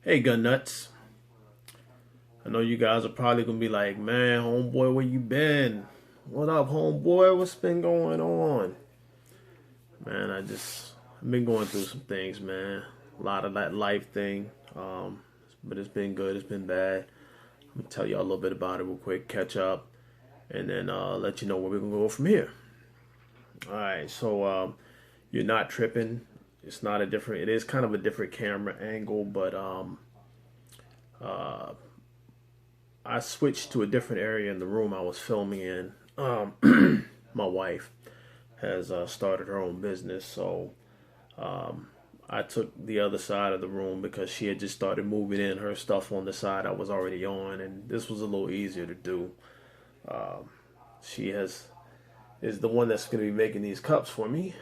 Hey, gun nuts. I know you guys are probably gonna be like, man, homeboy, where you been? What up, homeboy? What's been going on? Man, I've been going through some things, man. A lot of that life thing. But it's been good, it's been bad. I'm gonna tell y'all a little bit about it real quick, catch up, and then let you know where we're gonna go from here. Alright, so you're not tripping. It's not a different, it is kind of a different camera angle, but uh, I switched to a different area in the room I was filming in. My wife has started her own business, so I took the other side of the room because she had just started moving in her stuff on the side I was already on, and this was a little easier to do. She is the one that's going to be making these cups for me.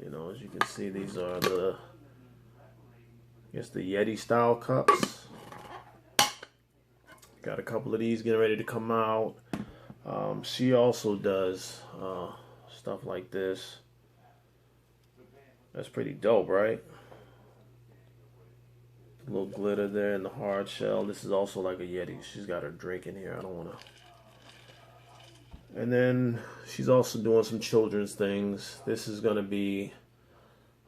You know, as you can see, these are the Yeti style cups. Got a couple of these getting ready to come out. She also does stuff like this. That's pretty dope, right? A little glitter there in the hard shell. This is also like a Yeti. She's got her drink in here. I don't want to. And then she's also doing some children's things. This is going to be,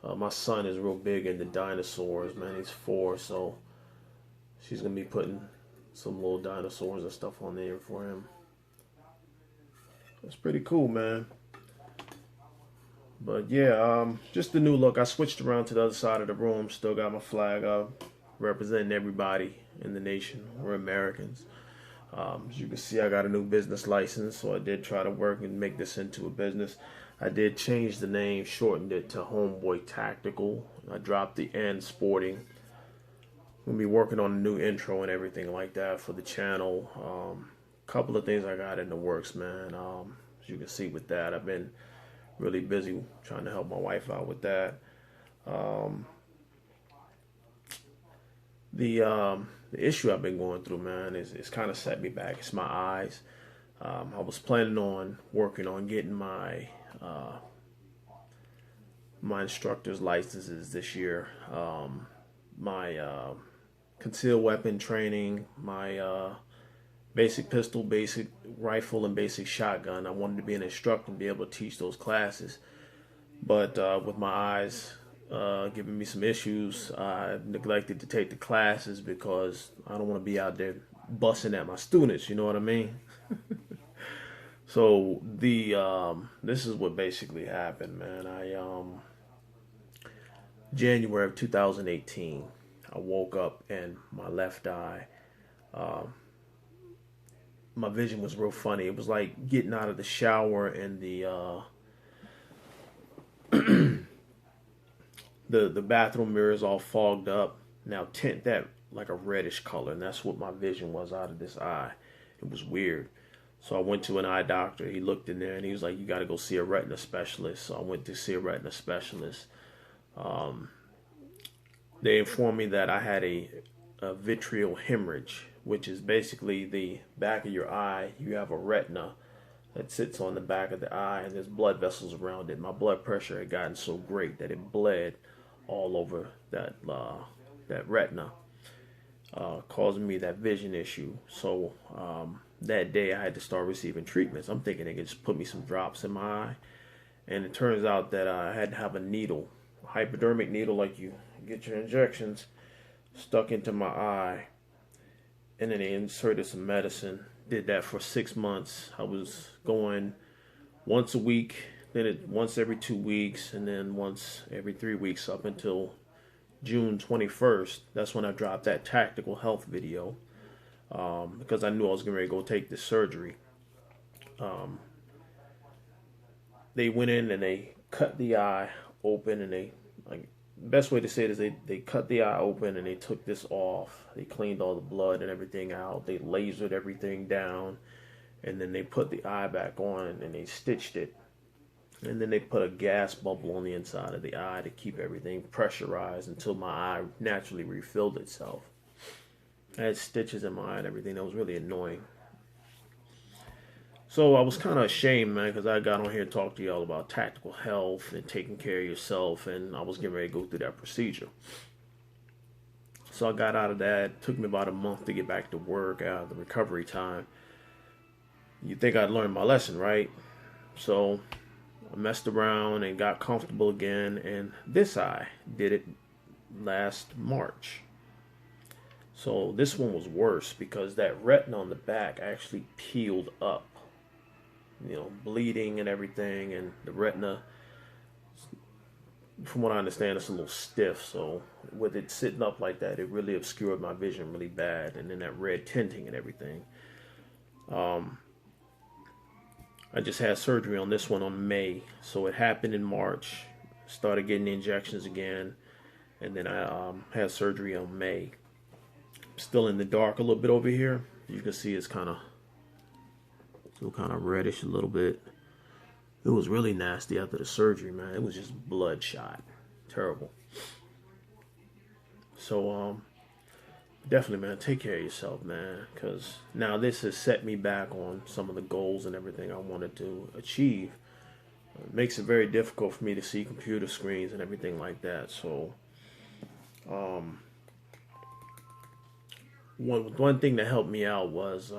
my son is real big into dinosaurs, man. He's 4, so she's going to be putting some little dinosaurs and stuff on there for him. That's pretty cool, man. But yeah, just the new look. I switched around to the other side of the room. Still got my flag up, representing everybody in the nation. We're Americans. As you can see, I got a new business license, so I did try to work and make this into a business. I did change the name, shortened it to Homeboy Tactical. I dropped the N Sporting. We'll be working on a new intro and everything like that for the channel. Couple of things I got in the works, man. As you can see with that, I've been really busy trying to help my wife out with that. The issue I've been going through, man, is kind of set me back. It's my eyes. I was planning on working on getting my my instructor's licenses this year. My concealed weapon training, my basic pistol, basic rifle, and basic shotgun. I wanted to be an instructor and be able to teach those classes. But with my eyes giving me some issues, I neglected to take the classes because I don't want to be out there busting at my students, you know what I mean? So this is what basically happened, man. January of 2018, I woke up and my left eye, my vision was real funny. It was like getting out of the shower and the the bathroom mirrors all fogged up. Now tint that like a reddish color, and that's what my vision was out of this eye. It was weird. So I went to an eye doctor. He looked in there and he was like, you got to go see a retina specialist. So I went to see a retina specialist. They informed me that I had a vitreal hemorrhage, which is basically the back of your eye. You have a retina that sits on the back of the eye, and there's blood vessels around it. My blood pressure had gotten so great that it bled all over that retina, causing me that vision issue. So that day I had to start receiving treatments. I'm thinking they could just put me some drops in my eye, and it turns out that I had to have a needle, a hypodermic needle, like you get your injections, stuck into my eye, and then they inserted some medicine. Did that for 6 months. I was going once a week, then once every 2 weeks, and then once every 3 weeks up until June 21st. That's when I dropped that tactical health video, because I knew I was getting ready to go take this surgery. They went in and they cut the eye open, and they, like, best way to say it is they cut the eye open and they took this off. They cleaned all the blood and everything out. They lasered everything down, and then they put the eye back on and they stitched it. And then they put a gas bubble on the inside of the eye to keep everything pressurized until my eye naturally refilled itself. I had stitches in my eye and everything. That was really annoying. So I was kind of ashamed, man, because I got on here to talk to y'all about tactical health and taking care of yourself, and I was getting ready to go through that procedure. So I got out of that. It took me about a month to get back to work out of the recovery time. You think I'd learned my lesson, right? So I messed around and got comfortable again, and this eye did it last March. So this one was worse because that retina on the back actually peeled up, bleeding and everything, and the retina, from what I understand, it's a little stiff. So with it sitting up like that, it really obscured my vision really bad, and then that red tinting and everything. I just had surgery on this one on May, so it happened in March. Started getting the injections again, and then I had surgery on May. Still in the dark a little bit over here. You can see it's still kind of reddish a little bit. It was really nasty after the surgery, man. It was just bloodshot, terrible. So definitely, man, take care of yourself, man, because now this has set me back on some of the goals and everything I wanted to achieve. It makes it very difficult for me to see computer screens and everything like that. So one thing that helped me out was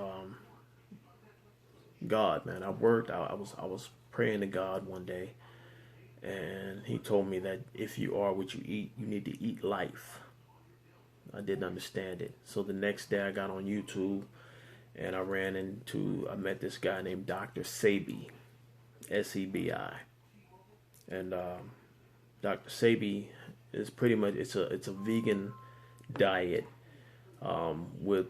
God, man. I was praying to God one day, and He told me that if you are what you eat, you need to eat life. I didn't understand it. So the next day I got on YouTube, and I met this guy named Dr. Sebi, S-E-B-I. And Dr. Sebi is pretty much, it's a vegan diet with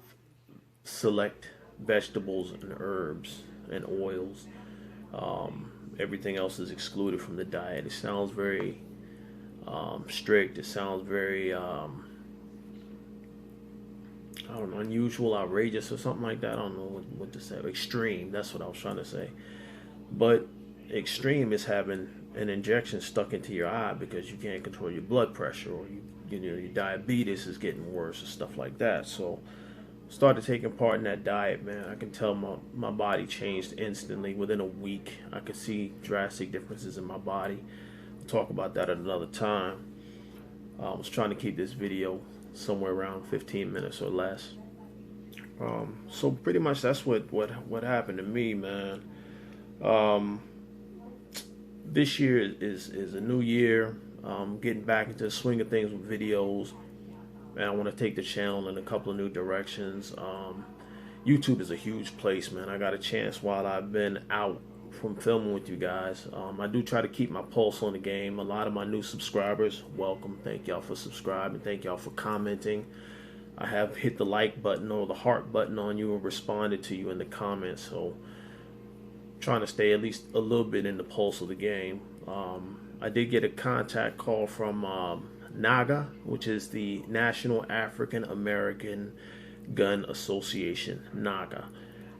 select vegetables and herbs and oils. Everything else is excluded from the diet. It sounds very strict. It sounds very unusual, outrageous, or something like that. I don't know what to say. Extreme. That's what I was trying to say. But extreme is having an injection stuck into your eye because you can't control your blood pressure, or your diabetes is getting worse, or stuff like that. So started taking part in that diet, man. I can tell my body changed instantly. Within a week, I could see drastic differences in my body. I'll talk about that at another time. I was trying to keep this video somewhere around 15 minutes or less. So pretty much that's what happened to me, man. This year is a new year. Getting back into the swing of things with videos, and I want to take the channel in a couple of new directions. YouTube is a huge place, man. I got a chance while I've been out from filming with you guys. I do try to keep my pulse on the game. A lot of my new subscribers, welcome. Thank y'all for subscribing. Thank y'all for commenting. I have hit the like button or the heart button on you and responded to you in the comments. So trying to stay at least a little bit in the pulse of the game. I did get a contact call from NAGA, which is the National African American Gun Association, NAGA.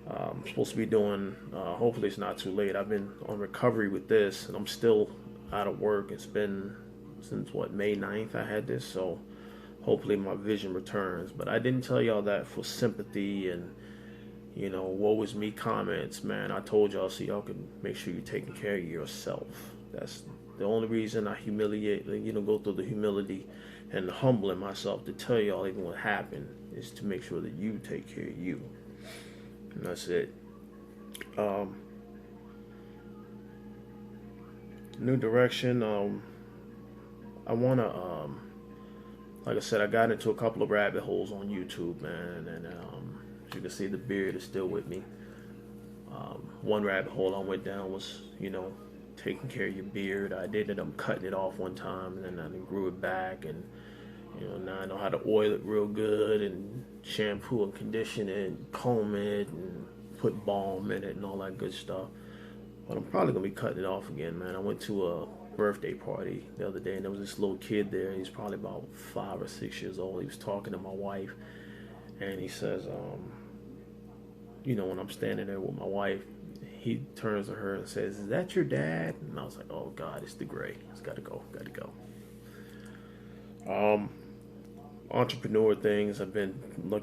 I'm supposed to be doing, hopefully it's not too late. I've been on recovery with this, and I'm still out of work. It's been since, May 9th I had this, so hopefully my vision returns. But I didn't tell y'all that for sympathy and, woe is me comments, man. I told y'all so y'all can make sure you're taking care of yourself. That's the only reason I go through the humility and the humbling myself to tell y'all even what happened is to make sure that you take care of you. And that's it. New direction. I want to, like I said, I got into a couple of rabbit holes on YouTube, man. And as you can see, the beard is still with me. One rabbit hole I went down was, taking care of your beard. I did end up cutting it off one time, and then I grew it back, and now I know how to oil it real good and shampoo and condition it and comb it and put balm in it and all that good stuff. But I'm probably gonna be cutting it off again, man. I went to a birthday party the other day, and there was this little kid there. He's probably about 5 or 6 years old. He was talking to my wife, and he says, when I'm standing there with my wife, he turns to her and says, "Is that your dad?" And I was like, "Oh God, it's the gray. It's gotta go. Entrepreneur things. I've been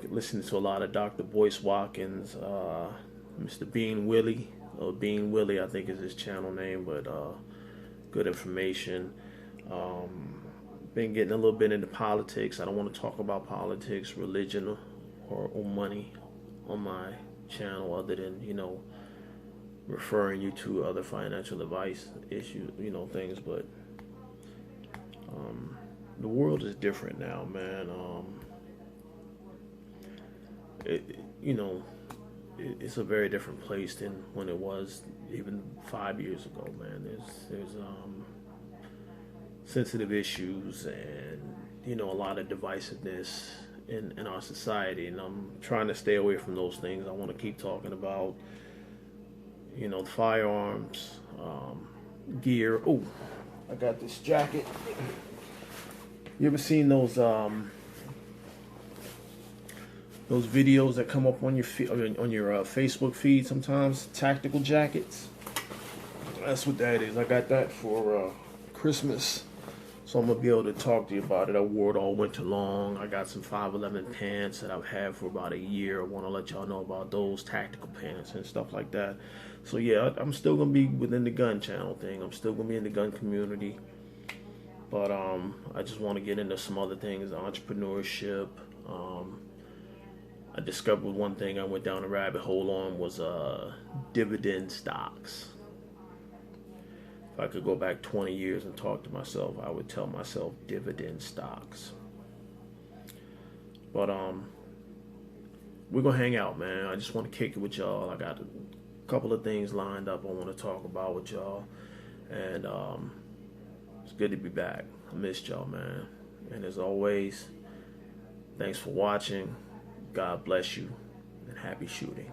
listening to a lot of Dr. Boyce Watkins, Mr. Bean Willie. Bean Willie, I think is his channel name, but good information. Been getting a little bit into politics. I don't want to talk about politics, religion, or money on my channel, other than, you know, referring you to other financial advice issues, you know, things. But the world is different now, man. It's a very different place than when it was even 5 years ago, man. There's sensitive issues and, you know, a lot of divisiveness in our society, and I'm trying to stay away from those things. I want to keep talking about, you know, firearms, gear. Oh, I got this jacket. You ever seen those videos that come up on your Facebook feed sometimes? Tactical jackets. That's what that is. I got that for Christmas, so I'm gonna be able to talk to you about it. I wore it all winter long. I got some 511 pants that I've had for about a year. I want to let y'all know about those tactical pants and stuff like that. So yeah, I'm still gonna be within the gun channel thing. I'm still gonna be in the gun community, but I just want to get into some other things, entrepreneurship. I discovered one thing I went down a rabbit hole on was dividend stocks. If I could go back 20 years and talk to myself, I would tell myself dividend stocks. But we're gonna hang out, man. I just want to kick it with y'all. I got a couple of things lined up I want to talk about with y'all, and it's good to be back. I missed y'all, man. And as always, thanks for watching. God bless you, and happy shooting.